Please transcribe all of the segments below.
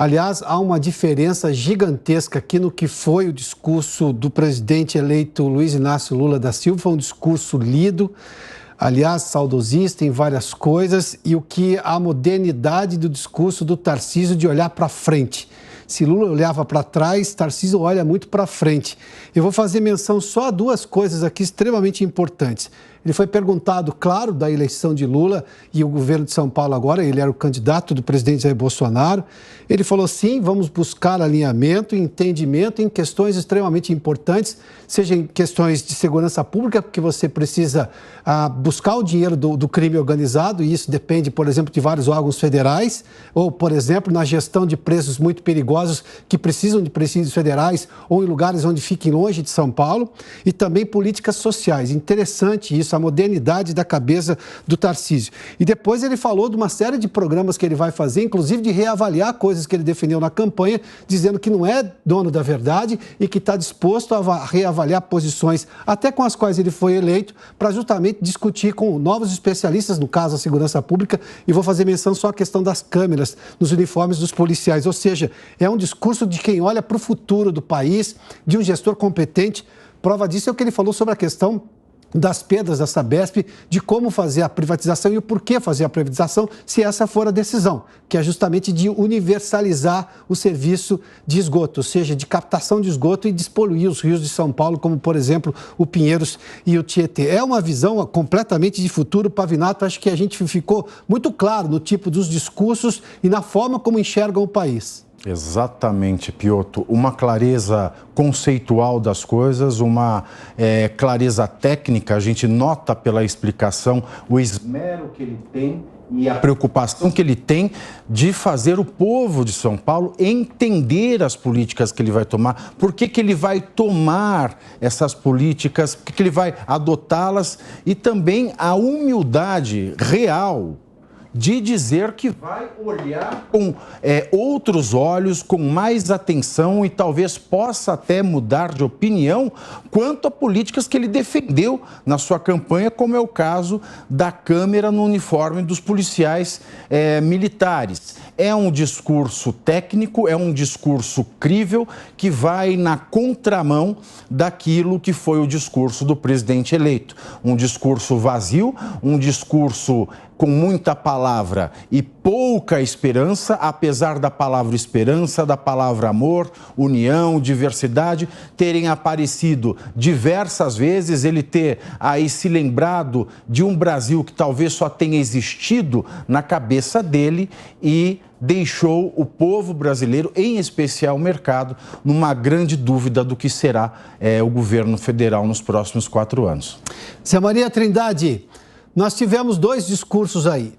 Aliás, há uma diferença gigantesca aqui no que foi o discurso do presidente eleito Luiz Inácio Lula da Silva. Foi um discurso lido, aliás, saudosista em várias coisas, e o que a modernidade do discurso do Tarcísio de olhar para frente. Se Lula olhava para trás, Tarcísio olha muito para frente. Eu vou fazer menção só a duas coisas aqui extremamente importantes. Ele foi perguntado, claro, da eleição de Lula e o governo de São Paulo agora, ele era o candidato do presidente Jair Bolsonaro. Ele falou, sim, vamos buscar alinhamento e entendimento em questões extremamente importantes, seja em questões de segurança pública, porque você precisa buscar o dinheiro do crime organizado, e isso depende, por exemplo, de vários órgãos federais, ou, por exemplo, na gestão de presos muito perigosos que precisam de presídios federais ou em lugares onde fiquem longe de São Paulo, e também políticas sociais. Interessante isso, a modernidade da cabeça do Tarcísio. E depois ele falou de uma série de programas que ele vai fazer, inclusive de reavaliar coisas que ele defendeu na campanha, dizendo que não é dono da verdade e que está disposto a reavaliar posições, até com as quais ele foi eleito, para justamente discutir com novos especialistas, no caso a segurança pública, e vou fazer menção só à questão das câmeras nos uniformes dos policiais. Ou seja, é um discurso de quem olha para o futuro do país, de um gestor competente. Prova disso é o que ele falou sobre a questão das perdas da Sabesp, de como fazer a privatização e o porquê fazer a privatização, se essa for a decisão, que é justamente de universalizar o serviço de esgoto, ou seja, de captação de esgoto e despoluir os rios de São Paulo, como, por exemplo, o Pinheiros e o Tietê. É uma visão completamente de futuro, Pavinato. Acho que a gente ficou muito claro no tipo dos discursos e na forma como enxergam o país. Exatamente, Piotr. Uma clareza conceitual das coisas, uma clareza técnica. A gente nota pela explicação o esmero que ele tem e a preocupação que ele tem de fazer o povo de São Paulo entender as políticas que ele vai tomar, por que ele vai tomar essas políticas, por que ele vai adotá-las, e também a humildade real de dizer que vai olhar com outros olhos, com mais atenção, e talvez possa até mudar de opinião quanto a políticas que ele defendeu na sua campanha, como é o caso da câmera no uniforme dos policiais militares. É um discurso técnico, é um discurso crível, que vai na contramão daquilo que foi o discurso do presidente eleito. Um discurso vazio, um discurso com muita palavra e pouca esperança, apesar da palavra esperança, da palavra amor, união, diversidade, terem aparecido diversas vezes, ele ter aí se lembrado de um Brasil que talvez só tenha existido na cabeça dele, e deixou o povo brasileiro, em especial o mercado, numa grande dúvida do que será o governo federal nos próximos 4 anos. Zé Maria Trindade, nós tivemos 2 discursos aí,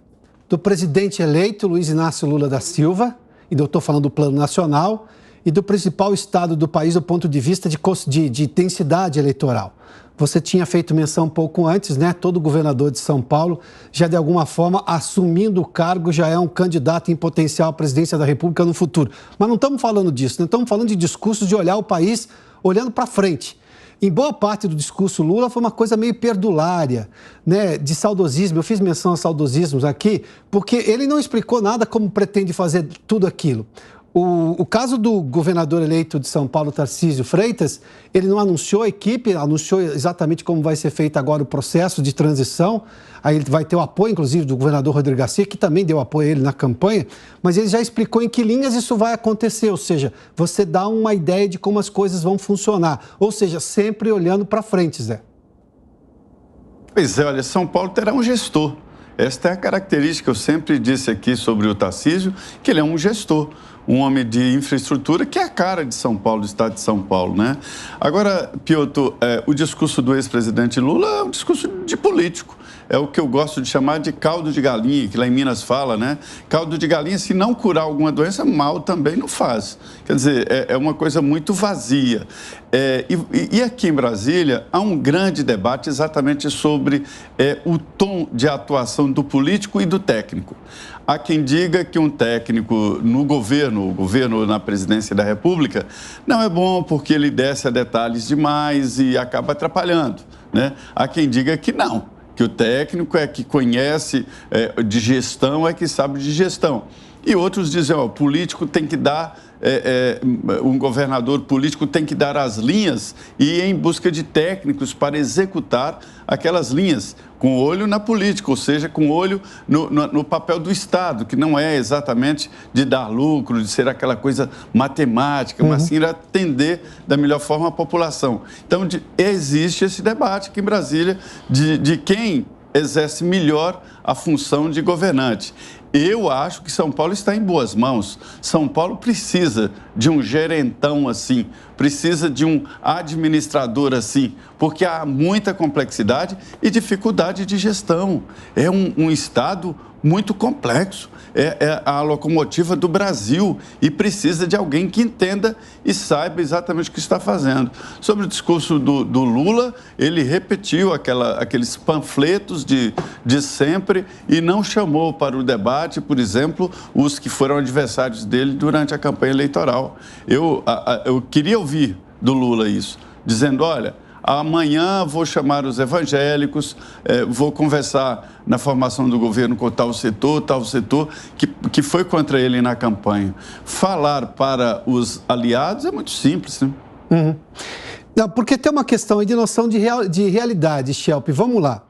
do presidente eleito, Luiz Inácio Lula da Silva, e eu estou falando do Plano Nacional, e do principal estado do país do ponto de vista de intensidade eleitoral. Você tinha feito menção um pouco antes, né? Todo governador de São Paulo, já de alguma forma, assumindo o cargo, já é um candidato em potencial à presidência da República no futuro. Mas não estamos falando disso, não estamos falando de discursos de olhar o país olhando para frente. Em boa parte do discurso Lula foi uma coisa meio perdulária, né, de saudosismo. Eu fiz menção a saudosismos aqui, porque ele não explicou nada como pretende fazer tudo aquilo. O caso do governador eleito de São Paulo, Tarcísio Freitas, ele não anunciou a equipe, anunciou exatamente como vai ser feito agora o processo de transição. Aí ele vai ter o apoio, inclusive, do governador Rodrigo Garcia, que também deu apoio a ele na campanha, mas ele já explicou em que linhas isso vai acontecer, ou seja, você dá uma ideia de como as coisas vão funcionar, ou seja, sempre olhando para frente, Zé. Pois é, olha, São Paulo terá um gestor. Esta é a característica que eu sempre disse aqui sobre o Tarcísio, que ele é um gestor, um homem de infraestrutura, que é a cara de São Paulo, do estado de São Paulo, né? Agora, Piotr, o discurso do ex-presidente Lula é um discurso de político. É o que eu gosto de chamar de caldo de galinha, que lá em Minas fala, né? Caldo de galinha, se não curar alguma doença, mal também não faz. Quer dizer, é uma coisa muito vazia. E aqui em Brasília, há um grande debate exatamente sobre o tom de atuação do político e do técnico. Há quem diga que um técnico no governo, o governo na presidência da República, não é bom porque ele desce a detalhes demais e acaba atrapalhando, né? Há quem diga que não, que o técnico é que conhece de gestão, é que sabe de gestão. E outros dizem, ó, o político tem que dar, um governador político tem que dar as linhas e ir em busca de técnicos para executar aquelas linhas, com olho na política, ou seja, com olho no papel do Estado, que não é exatamente de dar lucro, de ser aquela coisa matemática, mas sim atender da melhor forma a população. Então, existe esse debate aqui em Brasília de quem exerce melhor a função de governante. Eu acho que São Paulo está em boas mãos. São Paulo precisa de um gerentão assim, precisa de um administrador assim, porque há muita complexidade e dificuldade de gestão. É um estado muito complexo. É a locomotiva do Brasil e precisa de alguém que entenda e saiba exatamente o que está fazendo. Sobre o discurso do Lula, ele repetiu aqueles panfletos de sempre e não chamou para o debate, por exemplo, os que foram adversários dele durante a campanha eleitoral. Eu queria ouvir do Lula isso, dizendo, olha, amanhã vou chamar os evangélicos, vou conversar na formação do governo com tal setor, que foi contra ele na campanha. Falar para os aliados é muito simples, né? Não, porque tem uma questão aí de noção de realidade, Schelp. Vamos lá.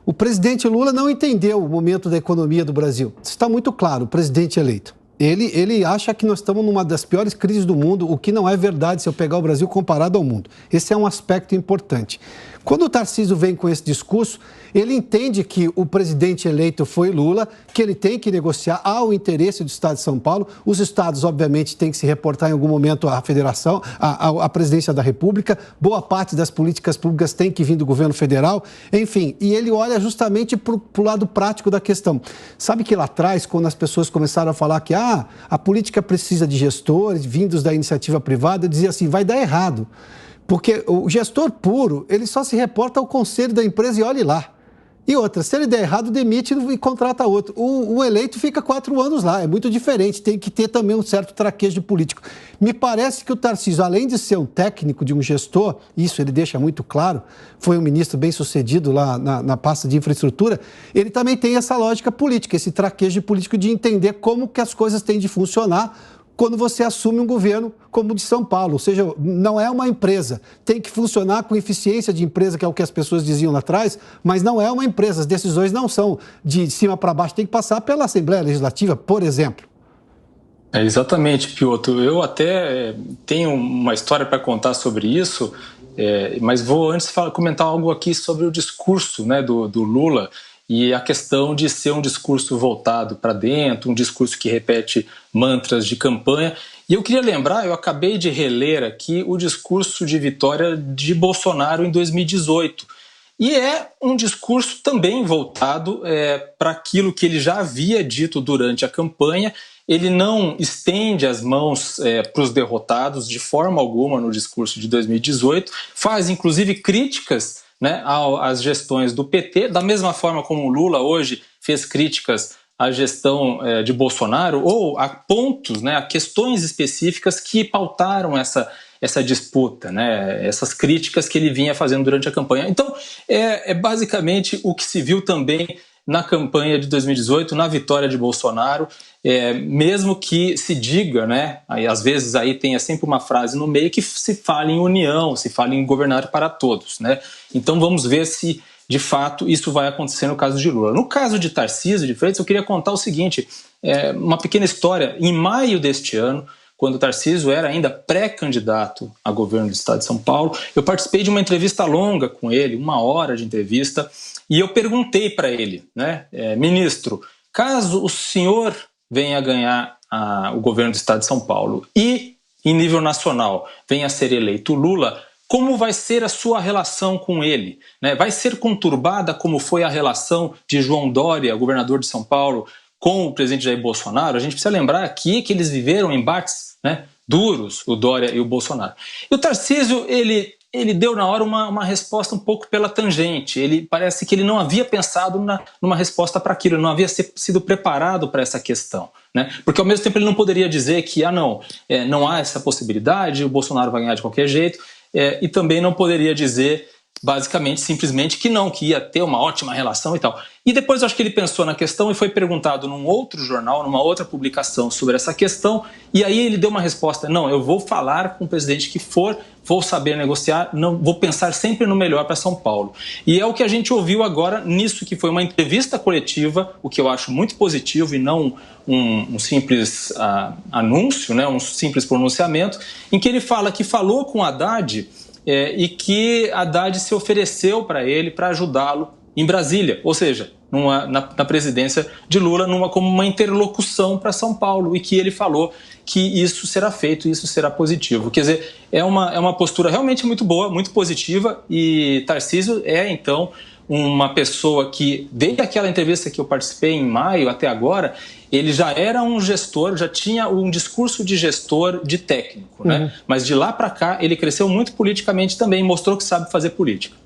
O presidente Lula não entendeu o momento da economia do Brasil. Isso está muito claro, o presidente eleito. Ele acha que nós estamos numa das piores crises do mundo, o que não é verdade se eu pegar o Brasil comparado ao mundo. Esse é um aspecto importante. Quando o Tarcísio vem com esse discurso, ele entende que o presidente eleito foi Lula, que ele tem que negociar ao interesse do Estado de São Paulo. Os estados, obviamente, têm que se reportar em algum momento à federação, à presidência da República. Boa parte das políticas públicas tem que vir do governo federal. Enfim, e ele olha justamente para o lado prático da questão. Sabe que lá atrás, quando as pessoas começaram a falar que a política precisa de gestores vindos da iniciativa privada, eu dizia assim, vai dar errado. Porque o gestor puro, ele só se reporta ao conselho da empresa e olhe lá. E outra, se ele der errado, demite e contrata outro. O eleito fica 4 anos lá, é muito diferente, tem que ter também um certo traquejo político. Me parece que o Tarcísio, além de ser um técnico, de um gestor, isso ele deixa muito claro, foi um ministro bem sucedido lá na pasta de infraestrutura, ele também tem essa lógica política, esse traquejo político de entender como que as coisas têm de funcionar quando você assume um governo como o de São Paulo. Ou seja, não é uma empresa. Tem que funcionar com eficiência de empresa, que é o que as pessoas diziam lá atrás, mas não é uma empresa. As decisões não são de cima para baixo, tem que passar pela Assembleia Legislativa, por exemplo. Exatamente, Piotr. Eu até tenho uma história para contar sobre isso, mas vou antes comentar algo aqui sobre o discurso, né, do Lula, e a questão de ser um discurso voltado para dentro, um discurso que repete mantras de campanha. E eu queria lembrar, eu acabei de reler aqui o discurso de vitória de Bolsonaro em 2018. E é um discurso também voltado para aquilo que ele já havia dito durante a campanha. Ele não estende as mãos para os derrotados de forma alguma no discurso de 2018, faz inclusive críticas, né, às gestões do PT, da mesma forma como o Lula hoje fez críticas à gestão de Bolsonaro, ou a pontos, né, a questões específicas que pautaram essa disputa, né, essas críticas que ele vinha fazendo durante a campanha. Então, é basicamente o que se viu também na campanha de 2018, na vitória de Bolsonaro, mesmo que se diga, né, aí, às vezes aí tenha sempre uma frase no meio que se fala em união, se fala em governar para todos, né? Então vamos ver se de fato isso vai acontecer no caso de Lula. No caso de Tarcísio de Freitas, eu queria contar o seguinte, uma pequena história. Em maio deste ano, quando Tarcísio era ainda pré-candidato a governo do estado de São Paulo, eu participei de uma entrevista longa com ele, 1 hora de entrevista, e eu perguntei para ele, né, ministro, caso o senhor venha a ganhar o governo do estado de São Paulo e, em nível nacional, venha a ser eleito Lula, como vai ser a sua relação com ele? Né? Vai ser conturbada como foi a relação de João Dória, governador de São Paulo, com o presidente Jair Bolsonaro? A gente precisa lembrar aqui que eles viveram embates, né, duros, o Dória e o Bolsonaro. E o Tarcísio, ele deu na hora uma resposta um pouco pela tangente. Parece que ele não havia pensado numa resposta para aquilo, ele não havia sido preparado para essa questão, né? Porque ao mesmo tempo ele não poderia dizer que não há essa possibilidade, o Bolsonaro vai ganhar de qualquer jeito, e também não poderia dizer basicamente, simplesmente que não, que ia ter uma ótima relação e tal. E depois eu acho que ele pensou na questão e foi perguntado num outro jornal, numa outra publicação sobre essa questão, e aí ele deu uma resposta: não, eu vou falar com o presidente que for, vou saber negociar, não, vou pensar sempre no melhor para São Paulo. E é o que a gente ouviu agora nisso, que foi uma entrevista coletiva, o que eu acho muito positivo e não um simples anúncio, né, um simples pronunciamento, em que ele fala que falou com Haddad e que Haddad se ofereceu para ele para ajudá-lo em Brasília, ou seja, na presidência de Lula, como uma interlocução para São Paulo, e que ele falou que isso será feito, isso será positivo. Quer dizer, é uma postura realmente muito boa, muito positiva, e Tarcísio é, então, uma pessoa que, desde aquela entrevista que eu participei em maio até agora, ele já era um gestor, já tinha um discurso de gestor, de técnico, né? Mas de lá para cá ele cresceu muito politicamente também, mostrou que sabe fazer política.